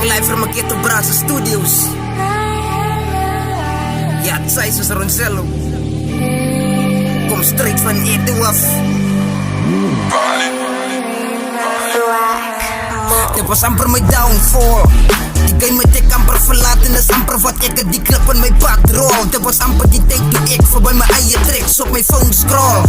Coming live from Ghetto Brasa Studios. Ja, zij is Ronzello. Kom straight van eten af. Dit was amper my downfall. Die game het ek amper verlaten, is amper wat ek het die klip in my pad rol. Dit was amper die tyd toe ek voorbij my eie treks op my phone scroll.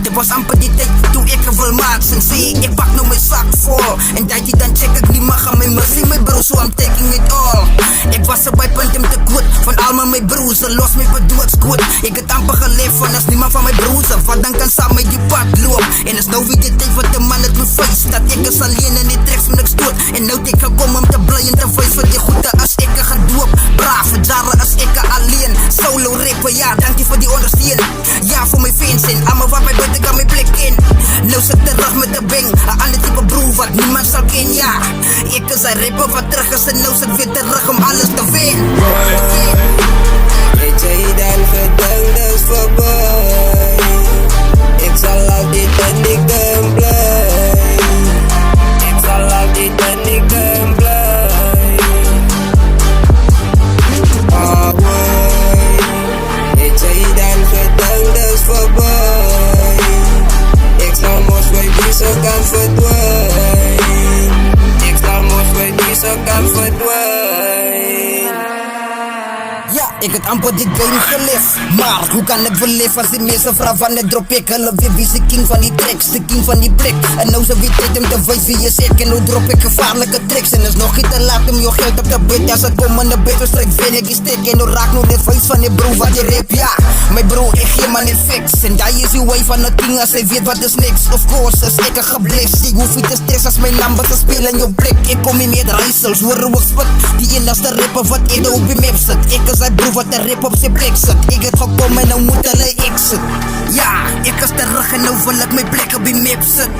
Dit was amper die tyd toe ek wil maats en sê ek pak nou my sak vol. En dat jy dan check ek nie mag aan my mercy my bro, so I'm taking it all. Ek was er by punt om te quit van almal my broers, los my bedoodskoot. Ek het amper geleef van as niemand van my broers, wat dan kan saam my die pad loop. En is nou weer die tyd wat die man het my face, dat ek is alleen en die treks moet ek stoot. En nou het ek gekom om te bly en te wees vir die goede as ek gedoop. Braaf, jare as ek alleen, solo rapper, ja, dankie vir die ondersteun. Ja, vir my fans en almal wat my buiten kan my plek in. Nou sit terug met die bang, 'n ander type broer wat niemand sal ken, ja. Ek is 'n rapper wat terug is en nou sit weer terug om alles te wen. Het jy dan gedink dis voorbij? Ek sal altyd in die game bly. Ek sal altyd in die game bly. Oh boy, het jy dan gedink dis voorbij? Ek sal mos by die so kan verdwijn. Ek sal mos by die so kan verdwijn. Ja, ek het amper die game geleef, maar hoe kan ek verleef as die mense vra wanneer drop ek? Hulle weet wie is die king van die tracks, die king van die plek. En nou is weer tyd om te wys wie is ek en nou drop ek gevaarlike tracks. En is nog niet te laat om jou geld op te bed, as ek kom in die bed, strijk wen ek die steek. En nou raak nou net vuist van die bro wat die rap, ja. My bro, ek gee man net fix, en die is die way van die king as hy weet wat is niks. Of course, is ek gebless, ek hoef nie te stress as my number te speel in jou plek. Ek kom nie met reisels, hoor hoe ek spit, die enigste rapper wat ek op die map sit. Ek is die bro wat die rap op sy plek sit. Ek het gekom en nou moet hulle exit. Ja, ek is terug en nou wil ek my plek op die map sit.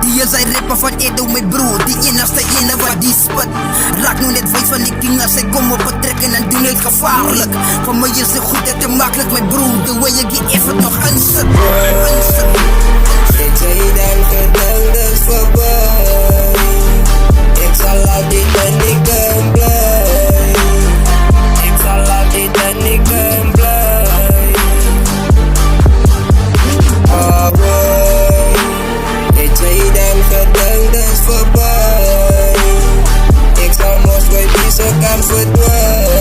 Die is die rapper van Edo, my bro, die enigste ene wat die spit. Raak nou net wys van die king as hy kom op het trek en dan doen het gevaarlik. Voor my is die goed en te makkelijk, my bro, the way ek die effort nog insit. Het jy dan gedink dis voorbij? Ek sal altyd in die game bly. Ek sal altyd in die game bly. Oh boy, het jy dan gedink dis voorbij? Ek sal mos by die so kan verdwijn.